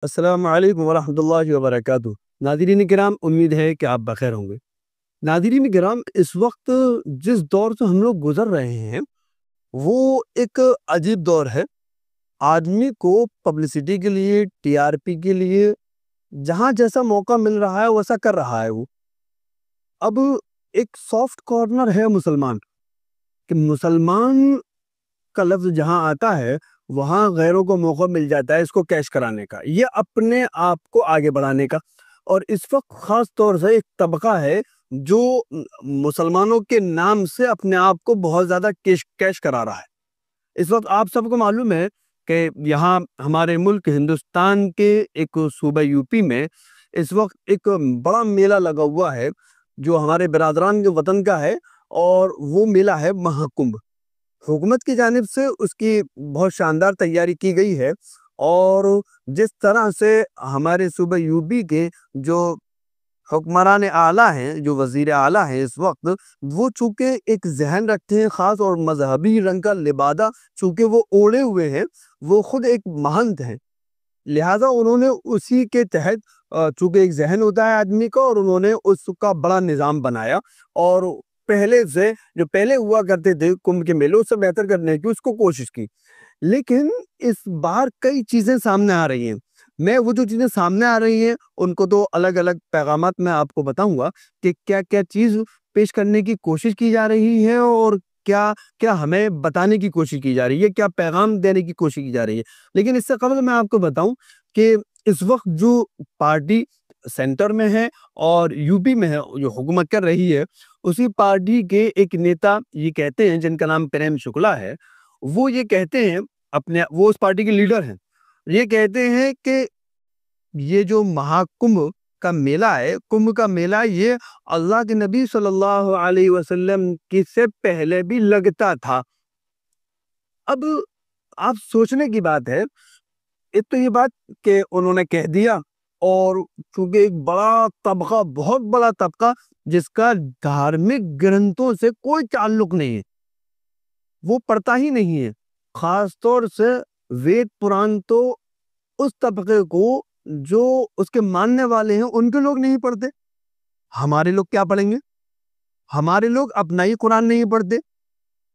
السلام علیکم ورحمۃ اللہ وبرکاتہ۔ ناظرین کرام، امید ہے کہ آپ بخیر ہوں گے۔ ناظرین کرام، اس وقت جس دور سے ہم لوگ گزر رہے ہیں وہ ایک عجیب دور ہے۔ آدمی کو پبلسٹی کے لیے، ٹی آر پی کے لیے جہاں جیسا موقع مل رہا ہے ویسا کر رہا ہے وہ۔ اب ایک سافٹ کارنر ہے مسلمان، کہ مسلمان کا لفظ جہاں آتا ہے وہاں غیروں کو موقع مل جاتا ہے اس کو کیش کرانے کا، یہ اپنے آپ کو آگے بڑھانے کا۔ اور اس وقت خاص طور سے ایک طبقہ ہے جو مسلمانوں کے نام سے اپنے آپ کو بہت زیادہ کیش کرا رہا ہے۔ اس وقت آپ سب کو معلوم ہے کہ یہاں ہمارے ملک ہندوستان کے ایک صوبہ یو پی میں اس وقت ایک بڑا میلہ لگا ہوا ہے جو ہمارے برادران کے وطن کا ہے، اور وہ میلہ ہے مہاکمبھ۔ حکومت کی جانب سے اس کی بہت شاندار تیاری کی گئی ہے، اور جس طرح سے ہمارے صوبہ یو پی کے جو حکمران اعلیٰ ہیں، جو وزیر اعلیٰ ہیں اس وقت، وہ چونکہ ایک ذہن رکھتے ہیں خاص اور مذہبی رنگ کا لبادہ چونکہ وہ اوڑے ہوئے ہیں، وہ خود ایک مہنت ہیں، لہذا انہوں نے اسی کے تحت چونکہ ایک ذہن ہوتا ہے آدمی کا، اور انہوں نے اس کا بڑا نظام بنایا، اور پہلے سے جو پہلے ہوا کرتے تھے کمبھ کے میلوں سے بہتر کرنے کی اس کو کوشش کی۔ لیکن اس بار کئی چیزیں سامنے آ رہی ہیں، میں وہ جو چیزیں سامنے آ رہی ہیں ان کو تو الگ الگ پیغامات میں آپ کو بتاؤں گا کہ کیا کیا چیز پیش کرنے کی کوشش کی جا رہی ہے، اور کیا کیا ہمیں بتانے کی کوشش کی جا رہی ہے، کیا پیغام دینے کی کوشش کی جا رہی ہے۔ لیکن اس سے قبل میں آپ کو بتاؤں کہ اس وقت جو پارٹی سینٹر میں ہے اور یو پی میں ہے جو حکومت کر رہی ہے، اسی پارٹی کے ایک نیتا یہ کہتے ہیں، جن کا نام پریم شکلا ہے، وہ یہ کہتے ہیں وہ اس پارٹی کے لیڈر ہیں، یہ کہتے ہیں کہ یہ جو مہاکمبھ کا میلہ ہے، کمبھ کا میلہ، یہ اللہ کے نبی صلی اللہ علیہ وسلم کی سے پہلے بھی لگتا تھا۔ اب آپ سوچنے کی بات ہے، ایک تو یہ بات کہ انہوں نے کہہ دیا، اور چونکہ ایک بڑا طبقہ، بہت بڑا طبقہ جس کا دھارمک گرنتھوں سے کوئی تعلق نہیں ہے، وہ پڑھتا ہی نہیں ہے، خاص طور سے وید پران تو اس طبقے کو جو اس کے ماننے والے ہیں ان کے لوگ نہیں پڑھتے۔ ہمارے لوگ کیا پڑھیں گے؟ ہمارے لوگ اپنا ہی قرآن نہیں پڑھتے۔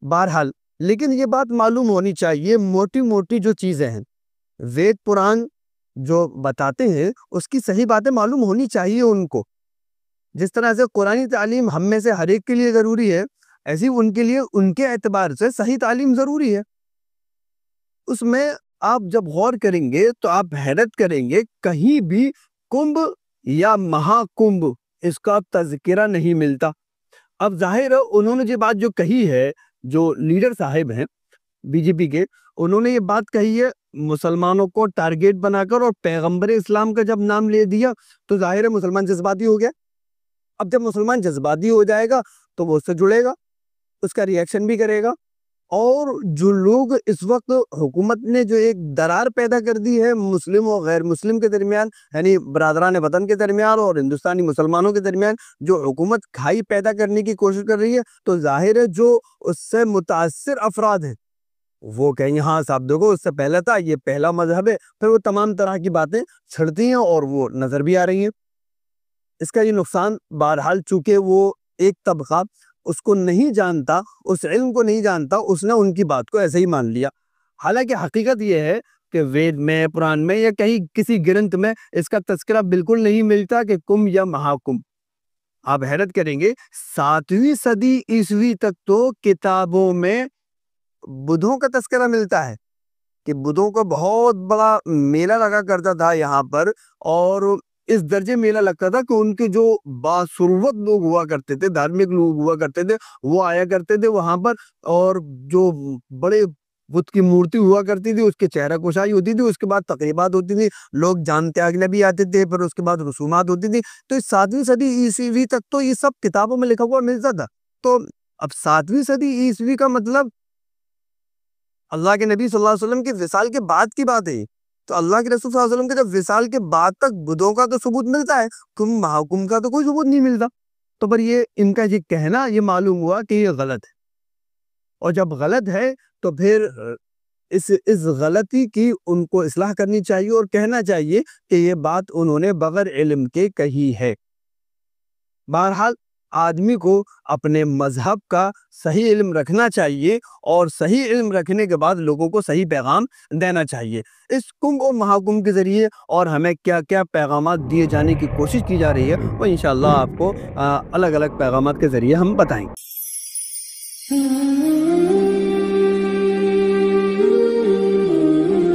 بہرحال، لیکن یہ بات معلوم ہونی چاہیے، موٹی موٹی جو چیزیں ہیں وید پران جو بتاتے ہیں اس کی صحیح باتیں معلوم ہونی چاہیے ان کو۔ جس طرح سے قرآنی تعلیم ہم میں سے ہر ایک کے لیے ضروری ہے، ایسی ان کے لیے ان کے اعتبار سے صحیح تعلیم ضروری ہے۔ اس میں آپ جب غور کریں گے تو آپ حیرت کریں گے، کہیں بھی کمبھ یا مہاکمبھ اس کا تذکرہ نہیں ملتا۔ اب ظاہر ہے انہوں نے یہ بات جو کہی ہے، جو لیڈر صاحب ہیں بی جے پی کے، انہوں نے یہ بات کہی ہے مسلمانوں کو ٹارگیٹ بنا کر، اور پیغمبر اسلام کا جب نام لے دیا تو ظاہر ہے مسلمان جذباتی ہو گیا۔ اب جب مسلمان جذباتی ہو جائے گا تو وہ اس سے جڑے گا، اس کا ری ایکشن بھی کرے گا، اور جو لوگ اس وقت حکومت نے جو ایک درار پیدا کر دی ہے مسلم و غیر مسلم کے درمیان، یعنی برادران وطن کے درمیان اور ہندوستانی مسلمانوں کے درمیان جو حکومت کھائی پیدا کرنے کی کوشش کر رہی ہے، تو ظاہر ہے جو اس سے متاثر افراد ہیں وہ کہیں گے ہاں صاحب دیکھو اس سے پہلے تھا، یہ پہلا مذہب ہے، پھر وہ تمام طرح کی باتیں چھڑتی ہیں اور وہ نظر بھی آ رہی ہیں۔ اس کا یہ نقصان بہرحال چونکہ وہ ایک طبقہ اس کو نہیں جانتا، اس علم کو نہیں جانتا، اس نے ان کی بات کو ایسے ہی مان لیا، حالانکہ حقیقت یہ ہے کہ وید میں، پران میں یا کہیں کسی گرنتھ میں اس کا تذکرہ بالکل نہیں ملتا کہ کمبھ یا مہاکمبھ۔ آپ حیرت کریں گے 7ویں صدی عیسوی تک تو کتابوں میں بدھوں کا تذکرہ ملتا ہے کہ بدھوں کا بہت بڑا میلہ لگا کرتا تھا یہاں پر، اور اس درجے میلہ لگتا تھا کہ ان کے جو باثروت لوگ ہوا کرتے تھے، دھارمک لوگ ہوا کرتے تھے، وہ آیا کرتے تھے وہاں پر، اور جو بڑے بدھ کی مورتی ہوا کرتی تھی اس کے چہرہ کشائی ہوتی تھی، اس کے بعد تقریبات ہوتی تھی، لوگ جان تیاگنے بھی آتے تھے، پھر اس کے بعد رسومات ہوتی تھی۔ تو 7ویں صدی عیسوی تک تو یہ سب کتابوں میں لکھا ہوا ملتا تھا۔ تو اب 7ویں صدی عیسوی کا مطلب اللہ کے نبی صلی اللہ علیہ وسلم کے وصال کے بعد کی بات ہے، تو اللہ کے رسول صلی اللہ علیہ وسلم کے جب وصال کے بعد تک بدھوں کا تو ثبوت ملتا ہے، کمبھ مہاکمبھ کا تو کوئی ثبوت نہیں ملتا۔ تو پر یہ ان کا یہ کہنا، یہ معلوم ہوا کہ یہ غلط ہے، اور جب غلط ہے تو پھر اس غلطی کی ان کو اصلاح کرنی چاہیے اور کہنا چاہیے کہ یہ بات انہوں نے بغیر علم کے کہی ہے۔ بہرحال آدمی کو اپنے مذہب کا صحیح علم رکھنا چاہیے اور صحیح علم رکھنے کے بعد لوگوں کو صحیح پیغام دینا چاہیے۔ اس کنب اور مہاکنب کے ذریعے اور ہمیں کیا کیا پیغامات دیے جانے کی کوشش کی جا رہی ہے وہ انشاءاللہ آپ کو الگ الگ پیغامات کے ذریعے ہم بتائیں گے۔